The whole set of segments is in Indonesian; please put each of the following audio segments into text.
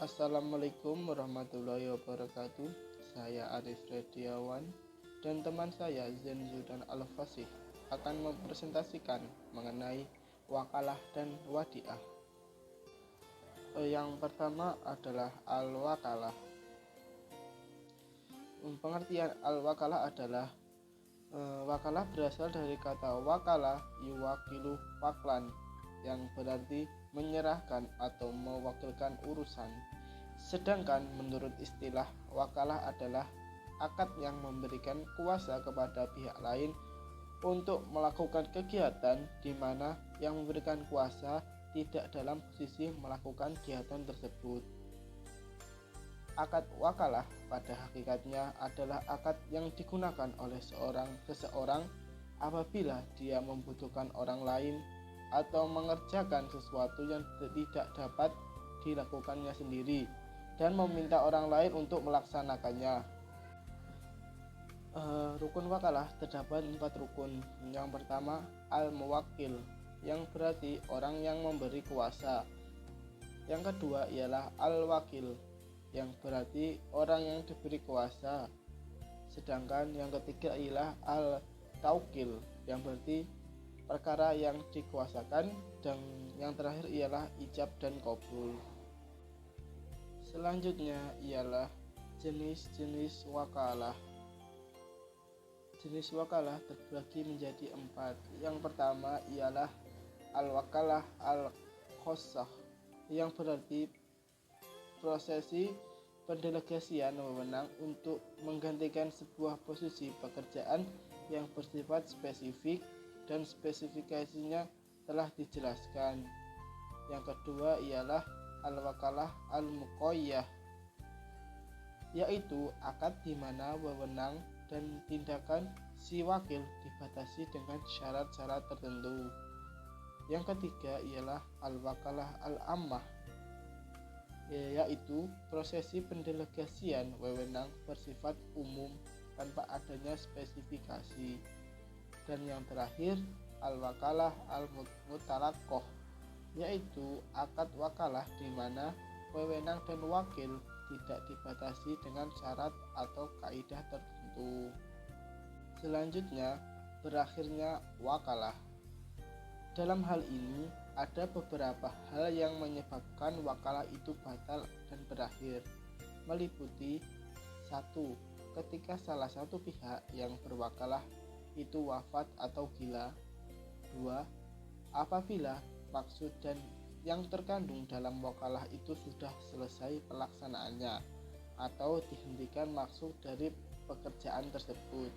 Assalamualaikum warahmatullahi wabarakatuh. Saya Arif Rediawan dan teman saya Zenzu dan Al-Fasih akan mempresentasikan mengenai wakalah dan wadiah. Yang pertama adalah al-wakalah. Pengertian al-wakalah adalah wakalah berasal dari kata wakalah yuwakilu waklan, yang berarti menyerahkan atau mewakilkan urusan. Sedangkan menurut istilah, wakalah adalah akad yang memberikan kuasa kepada pihak lain untuk melakukan kegiatan di mana yang memberikan kuasa tidak dalam posisi melakukan kegiatan tersebut. Akad wakalah pada hakikatnya adalah akad yang digunakan oleh seseorang apabila dia membutuhkan orang lain atau mengerjakan sesuatu yang tidak dapat dilakukannya sendiri dan meminta orang lain untuk melaksanakannya. Rukun wakalah terdapat 4 rukun. Yang pertama, al-muwakkil, yang berarti orang yang memberi kuasa. Yang kedua ialah al-wakil, yang berarti orang yang diberi kuasa. Sedangkan yang ketiga ialah al-taukil, yang berarti perkara yang dikuasakan, dan yang terakhir ialah ijab dan qabul. Selanjutnya ialah jenis-jenis wakalah. Jenis wakalah terbagi menjadi 4. Yang pertama ialah al-wakalah al-khossah, yang berarti prosesi pendelegasian wewenang untuk menggantikan sebuah posisi pekerjaan yang bersifat spesifik dan spesifikasinya telah dijelaskan. Yang kedua ialah al-wakalah al-muqayyah, yaitu akad di mana wewenang dan tindakan si wakil dibatasi dengan syarat-syarat tertentu. Yang ketiga ialah al-wakalah al-ammah, yaitu prosesi pendelegasian wewenang bersifat umum tanpa adanya spesifikasi. Dan yang terakhir al-wakalah al-mutalaqoh, yaitu akad wakalah di mana wewenang dan wakil tidak dibatasi dengan syarat atau kaidah tertentu. Selanjutnya, berakhirnya wakalah. Dalam hal ini ada beberapa hal yang menyebabkan wakalah itu batal dan berakhir, meliputi 1. Ketika salah satu pihak yang berwakalah itu wafat atau gila. 2. Apabila maksud dan yang terkandung dalam wakalah itu sudah selesai pelaksanaannya atau dihentikan maksud dari pekerjaan tersebut.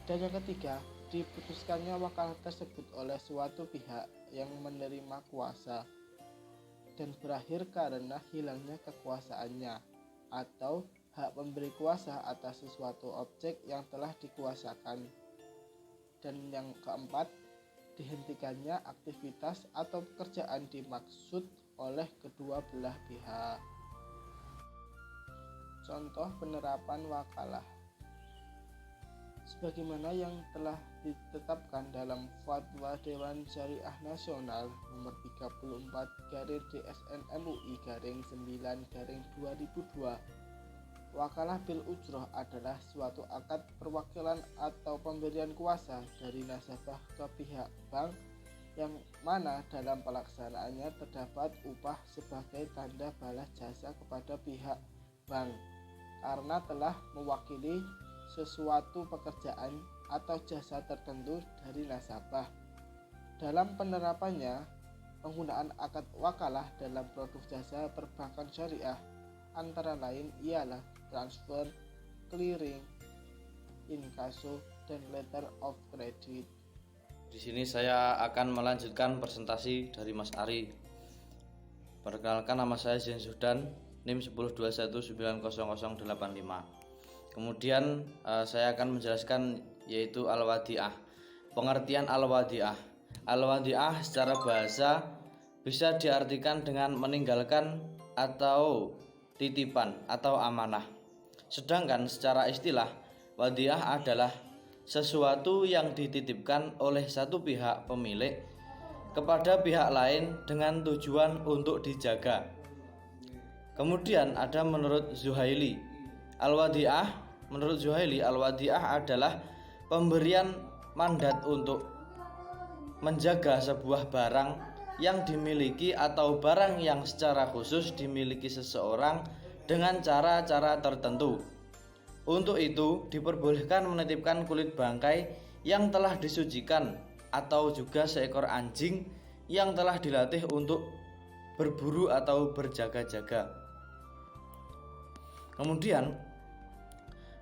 Dan yang ketiga, diputuskannya wakalah tersebut oleh suatu pihak yang menerima kuasa dan berakhir karena hilangnya kekuasaannya atau hak pemberi kuasa atas sesuatu objek yang telah dikuasakan. Dan yang keempat, dihentikannya aktivitas atau pekerjaan dimaksud oleh kedua belah pihak. Contoh penerapan wakalah sebagaimana yang telah ditetapkan dalam Fatwa Dewan Syariah Nasional nomor 34/DSN MUI/9/2002. Wakalah bil ujroh adalah suatu akad perwakilan atau pemberian kuasa dari nasabah ke pihak bank yang mana dalam pelaksanaannya terdapat upah sebagai tanda balas jasa kepada pihak bank karena telah mewakili sesuatu pekerjaan atau jasa tertentu dari nasabah. Dalam penerapannya, penggunaan akad wakalah dalam produk jasa perbankan syariah antara lain ialah transfer, clearing, inkaso, dan letter of credit. Di sini saya akan melanjutkan presentasi dari Mas Ari. Perkenalkan, nama saya Zenzudan, NIM 1021900085. Kemudian saya akan menjelaskan yaitu al-wadiah. Pengertian al-wadiah. Al-wadiah secara bahasa bisa diartikan dengan meninggalkan atau titipan atau amanah. Sedangkan secara istilah, wadiah adalah sesuatu yang dititipkan oleh satu pihak pemilik kepada pihak lain dengan tujuan untuk dijaga. Kemudian ada menurut Zuhaili, menurut Zuhaili al-wadi'ah adalah pemberian mandat untuk menjaga sebuah barang yang dimiliki atau barang yang secara khusus dimiliki seseorang dengan cara-cara tertentu. Untuk itu diperbolehkan menitipkan kulit bangkai yang telah disucikan atau juga seekor anjing yang telah dilatih untuk berburu atau berjaga-jaga. Kemudian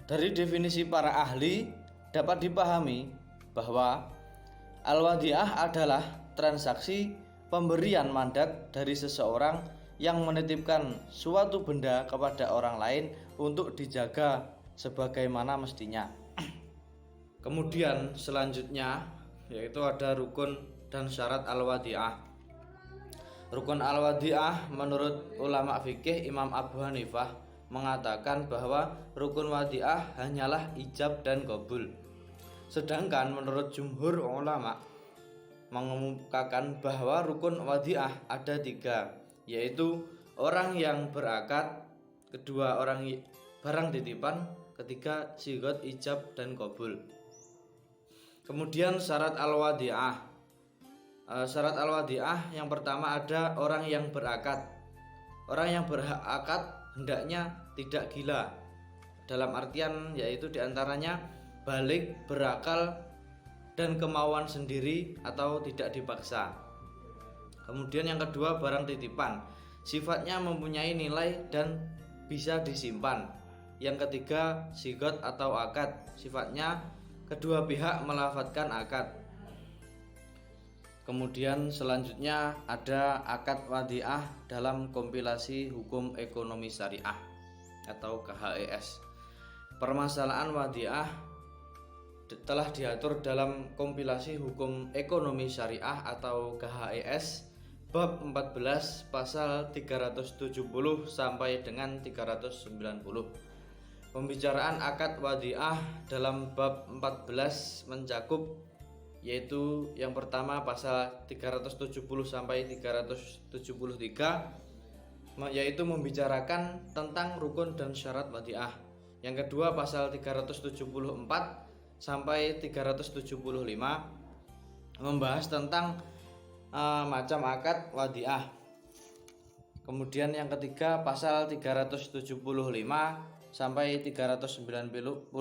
dari definisi para ahli dapat dipahami bahwa al-wadi'ah adalah transaksi pemberian mandat dari seseorang yang menitipkan suatu benda kepada orang lain untuk dijaga sebagaimana mestinya. Kemudian selanjutnya yaitu ada rukun dan syarat al-wadi'ah. Rukun al-wadi'ah menurut ulama fikih Imam Abu Hanifah mengatakan bahwa rukun wadi'ah hanyalah ijab dan qabul. Sedangkan menurut jumhur ulama mengemukakan bahwa rukun wadi'ah ada 3, yaitu orang yang berakad, kedua orang barang titipan, ketiga sigot ijab dan qabul. Kemudian syarat al-wadi'ah. Syarat al-wadi'ah yang pertama ada orang yang berakad. Orang yang berakad hendaknya tidak gila, dalam artian yaitu diantaranya balik, berakal, dan kemauan sendiri atau tidak dipaksa. Kemudian yang kedua barang titipan, sifatnya mempunyai nilai dan bisa disimpan. Yang ketiga sigot atau akad, sifatnya kedua pihak melafadzkan akad. Kemudian selanjutnya ada akad wadi'ah dalam kompilasi hukum ekonomi syariah atau KHES. Permasalahan wadi'ah telah diatur dalam kompilasi hukum ekonomi syariah atau KHES bab 14 pasal 370 sampai dengan 390. Pembicaraan akad wadi'ah dalam bab 14 mencakup yaitu yang pertama pasal 370 sampai 373 yaitu membicarakan tentang rukun dan syarat wadi'ah. Yang kedua pasal 374 sampai 375 membahas tentang macam akad wadi'ah. Kemudian yang ketiga pasal 375 sampai 390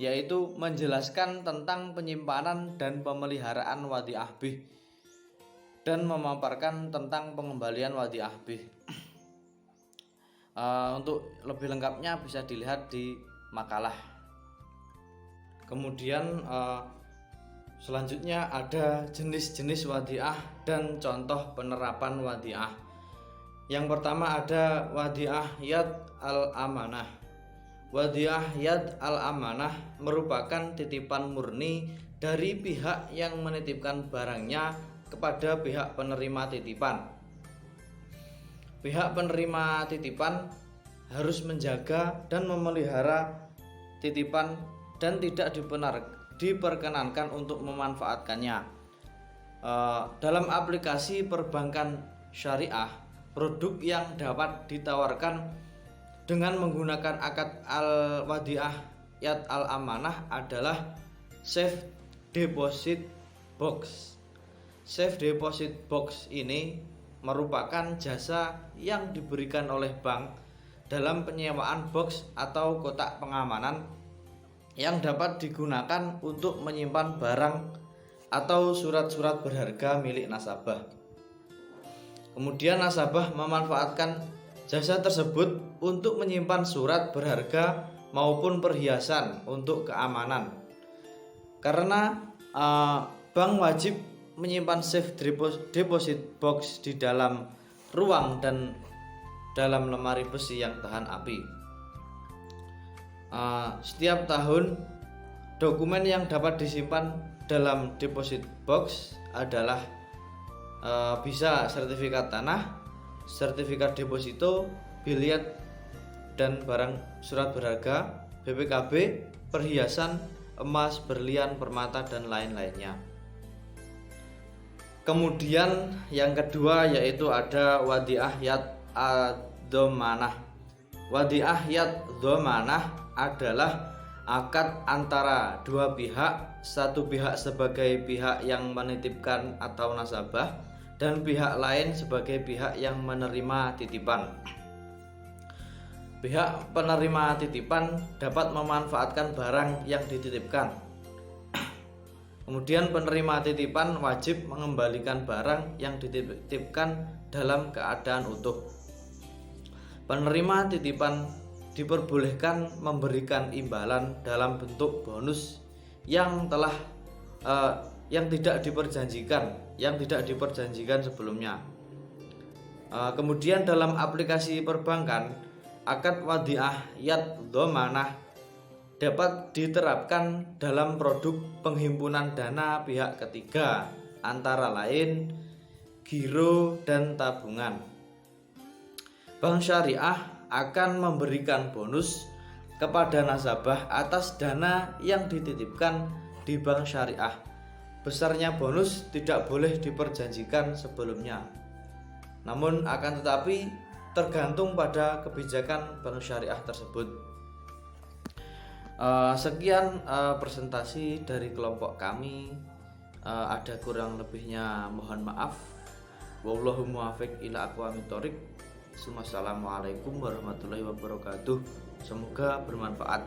yaitu menjelaskan tentang penyimpanan dan pemeliharaan wadi'ah bih dan memaparkan tentang pengembalian wadi'ah bih. Untuk lebih lengkapnya bisa dilihat di makalah. Kemudian selanjutnya ada jenis-jenis wadi'ah dan contoh penerapan wadi'ah. Yang pertama ada wadi'ah yad al-amanah. Wadi'ah yad al-amanah merupakan titipan murni dari pihak yang menitipkan barangnya kepada pihak penerima titipan. Pihak penerima titipan harus menjaga dan memelihara titipan dan tidak diperkenankan untuk memanfaatkannya. Dalam aplikasi perbankan syariah, produk yang dapat ditawarkan dengan menggunakan akad al-wadi'ah yad al-amanah adalah safe deposit box. Safe deposit box ini merupakan jasa yang diberikan oleh bank dalam penyewaan box atau kotak pengamanan yang dapat digunakan untuk menyimpan barang atau surat-surat berharga milik nasabah. Kemudian nasabah memanfaatkan jasa tersebut untuk menyimpan surat berharga maupun perhiasan untuk keamanan. Karena bank wajib menyimpan safe deposit box di dalam ruang dan dalam lemari besi yang tahan api. Setiap tahun dokumen yang dapat disimpan dalam deposit box adalah bisa sertifikat tanah, sertifikat deposito, biliet dan barang surat berharga, BPKB, perhiasan, emas, berlian, permata dan lain-lainnya. Kemudian yang kedua yaitu ada wadi'ah yad dhamanah. Wadiah yad dhamanah adalah akad antara dua pihak, satu pihak sebagai pihak yang menitipkan atau nasabah dan pihak lain sebagai pihak yang menerima titipan. Pihak penerima titipan dapat memanfaatkan barang yang dititipkan. Kemudian penerima titipan wajib mengembalikan barang yang dititipkan dalam keadaan utuh. Penerima titipan diperbolehkan memberikan imbalan dalam bentuk bonus yang tidak diperjanjikan sebelumnya. Kemudian dalam aplikasi perbankan, akad wadiah yad dhamanah dapat diterapkan dalam produk penghimpunan dana pihak ketiga, antara lain giro dan tabungan. Bank syariah akan memberikan bonus kepada nasabah atas dana yang dititipkan di bank syariah. Besarnya bonus tidak boleh diperjanjikan sebelumnya, namun akan tetapi tergantung pada kebijakan bank syariah tersebut. Sekian presentasi dari kelompok kami. Ada kurang lebihnya mohon maaf. Wallahu muwaffiq ila aqwamit thoriq. Wassalamualaikum warahmatullahi wabarakatuh. Semoga bermanfaat.